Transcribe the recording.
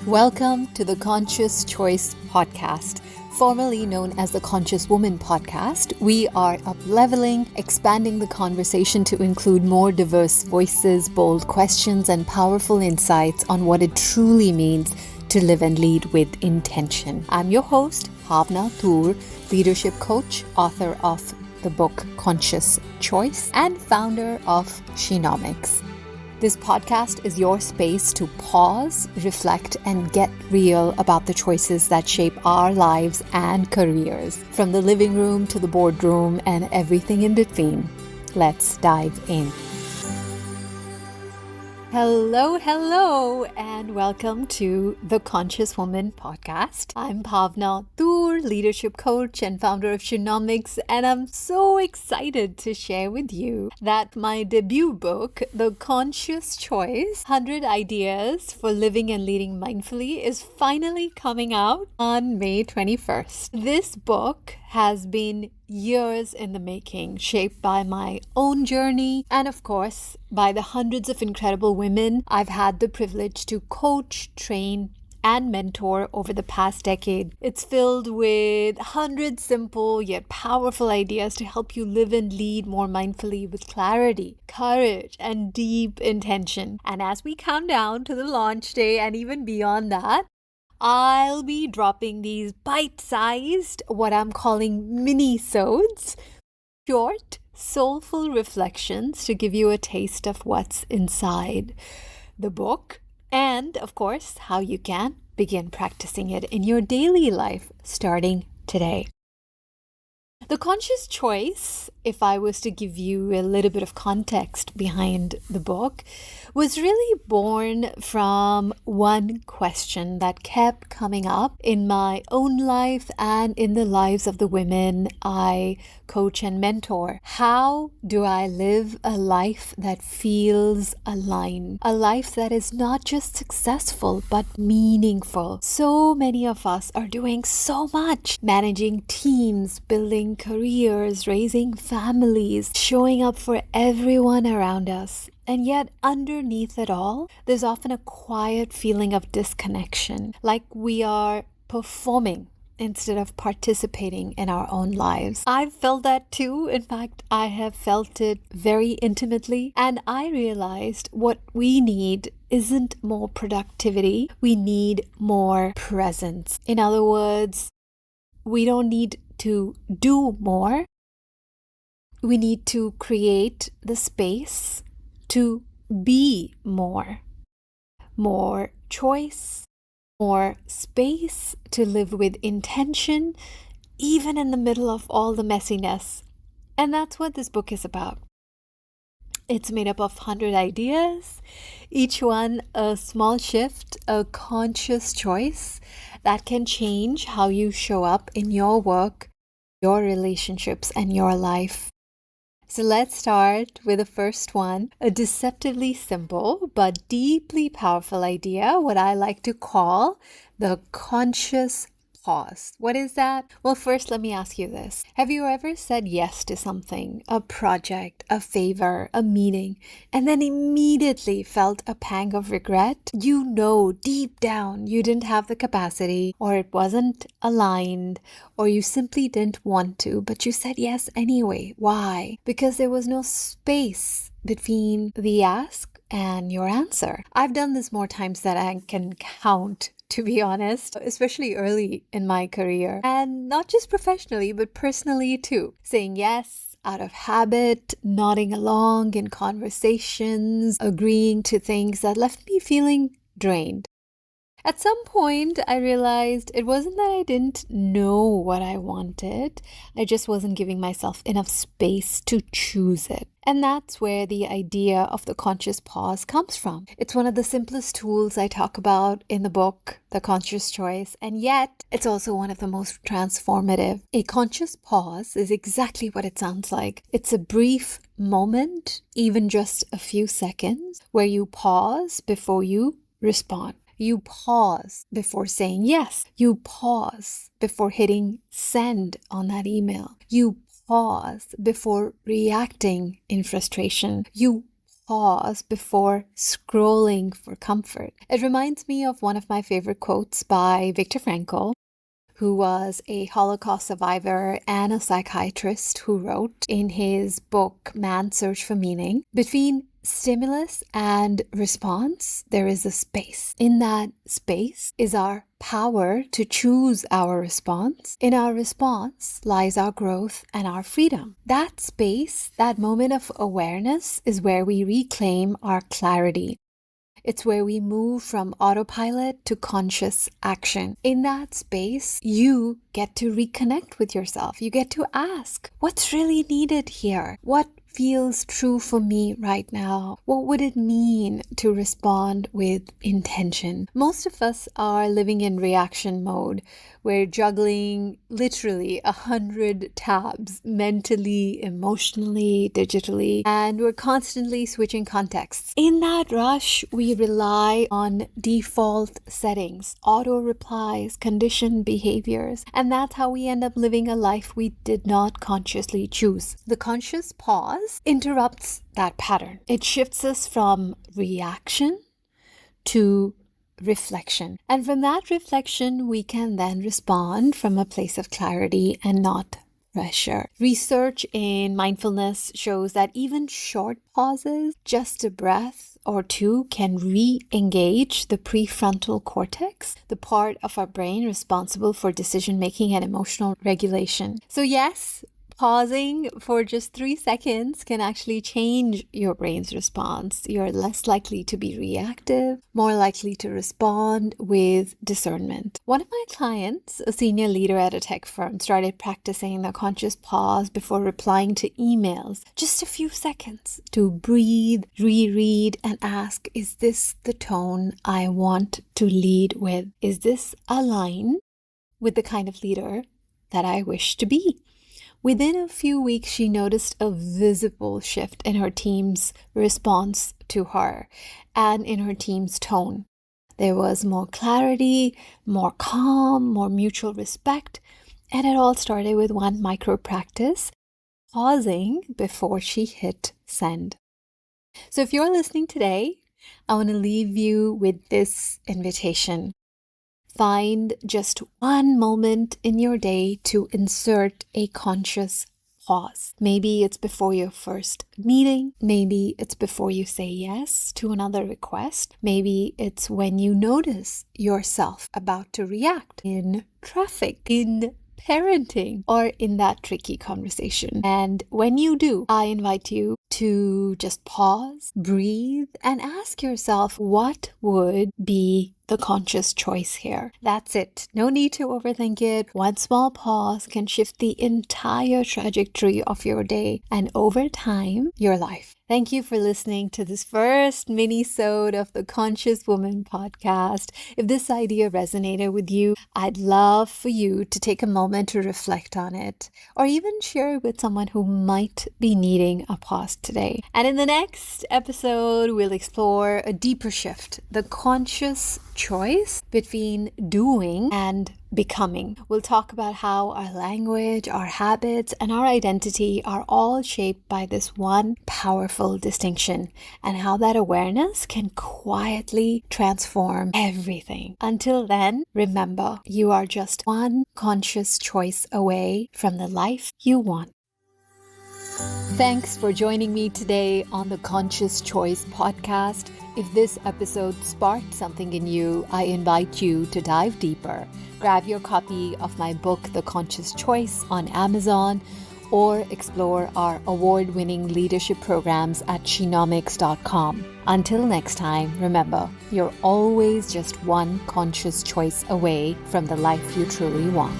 Welcome to the Conscious Choice Podcast, formerly known as the Conscious Woman Podcast. We are up-leveling, expanding the conversation to include more diverse voices, bold questions, and powerful insights on what it truly means to live and lead with intention. I'm your host, Bhavna Toor, leadership coach, author of the book Conscious Choice, and founder of Shenomics. This podcast is your space to pause, reflect, and get real about the choices that shape our lives and careers, from the living room to the boardroom and everything in between. Let's dive in. Hello, and welcome to the Conscious Woman Podcast. I'm Bhavna Toor, leadership coach and founder of Shenomics, and I'm so excited to share with you that my debut book, The Conscious Choice, 100 Ideas for Living and Leading Mindfully, is finally coming out on May 21st. This book has been years in the making, shaped by my own journey and, of course, by the hundreds of incredible women I've had the privilege to coach, train, and mentor over the past decade. It's filled with 100 simple yet powerful ideas to help you live and lead more mindfully with clarity, courage, and deep intention. And as we count down to the launch day and even beyond that, I'll be dropping these bite-sized, what I'm calling minisodes, short, soulful reflections to give you a taste of what's inside the book and, of course, how you can begin practicing it in your daily life starting today. The Conscious Choice, if I was to give you a little bit of context behind the book, was really born from one question that kept coming up in my own life and in the lives of the women I coach and mentor. How do I live a life that feels aligned? A life that is not just successful, but meaningful. So many of us are doing so much, managing teams, building careers, raising families, showing up for everyone around us. And yet, underneath it all, there's often a quiet feeling of disconnection, like we are performing instead of participating in our own lives. I've felt that too. In fact, I have felt it very intimately. And I realized what we need isn't more productivity. We need more presence. In other words, we don't need to do more. We need to create the space to be more. More choice, more space to live with intention, even in the middle of all the messiness. And that's what this book is about. It's made up of 100 ideas, each one a small shift, a conscious choice that can change how you show up in your work, your relationships, and your life. So let's start with the first one, a deceptively simple but deeply powerful idea, what I like to call the conscious pause. What is that? Well, first, let me ask you this. Have you ever said yes to something, a project, a favor, a meeting, and then immediately felt a pang of regret? You know deep down you didn't have the capacity, or it wasn't aligned, or you simply didn't want to, but you said yes anyway. Why? Because there was no space between the ask and your answer. I've done this more times than I can count, to be honest, especially early in my career. And not just professionally, but personally too. Saying yes out of habit, nodding along in conversations, agreeing to things that left me feeling drained. At some point, I realized it wasn't that I didn't know what I wanted. I just wasn't giving myself enough space to choose it. And that's where the idea of the conscious pause comes from. It's one of the simplest tools I talk about in the book, The Conscious Choice, and yet it's also one of the most transformative. A conscious pause is exactly what it sounds like. It's a brief moment, even just a few seconds, where you pause before you respond. You pause before saying yes. You pause before hitting send on that email. You pause before reacting in frustration. You pause before scrolling for comfort. It reminds me of one of my favorite quotes by Viktor Frankl, who was a Holocaust survivor and a psychiatrist, who wrote in his book, Man's Search for Meaning, between stimulus and response, there is a space. In that space is our power to choose our response. In our response lies our growth and our freedom. That space, that moment of awareness, is where we reclaim our clarity. It's where we move from autopilot to conscious action. In that space, you get to reconnect with yourself. You get to ask, what's really needed here? What feels true for me right now? What would it mean to respond with intention? Most of us are living in reaction mode. We're juggling literally 100 tabs mentally, emotionally, digitally, and we're constantly switching contexts. In that rush, we rely on default settings, auto replies, conditioned behaviors, and that's how we end up living a life we did not consciously choose. The conscious pause interrupts that pattern. It shifts us from reaction to reflection. And from that reflection, we can then respond from a place of clarity and not pressure. Research in mindfulness shows that even short pauses, just a breath or two, can re-engage the prefrontal cortex, the part of our brain responsible for decision making and emotional regulation. So yes, pausing for just 3 seconds can actually change your brain's response. You're less likely to be reactive, more likely to respond with discernment. One of my clients, a senior leader at a tech firm, started practicing the conscious pause before replying to emails. Just a few seconds to breathe, reread, and ask, is this the tone I want to lead with? Is this aligned with the kind of leader that I wish to be? Within a few weeks, she noticed a visible shift in her team's response to her and in her team's tone. There was more clarity, more calm, more mutual respect, and it all started with one micro practice, pausing before she hit send. So if you're listening today, I want to leave you with this invitation. Find just one moment in your day to insert a conscious pause. Maybe it's before your first meeting. Maybe it's before you say yes to another request. Maybe it's when you notice yourself about to react in traffic, in parenting, or in that tricky conversation. And when you do, I invite you to just pause, breathe, and ask yourself, what would be the conscious choice here? That's it. No need to overthink it. One small pause can shift the entire trajectory of your day and over time, your life. Thank you for listening to this first mini-sode of the Conscious Woman podcast. If this idea resonated with you, I'd love for you to take a moment to reflect on it, or even share it with someone who might be needing a pause today. And in the next episode, we'll explore a deeper shift, the conscious choice between doing and becoming. We'll talk about how our language, our habits, and our identity are all shaped by this one powerful distinction, and how that awareness can quietly transform everything. Until then, remember, you are just one conscious choice away from the life you want. Thanks for joining me today on the Conscious Choice podcast. If this episode sparked something in you, I invite you to dive deeper. Grab your copy of my book, The Conscious Choice, on Amazon, or explore our award-winning leadership programs at shenomics.com. Until next time, remember, you're always just one conscious choice away from the life you truly want.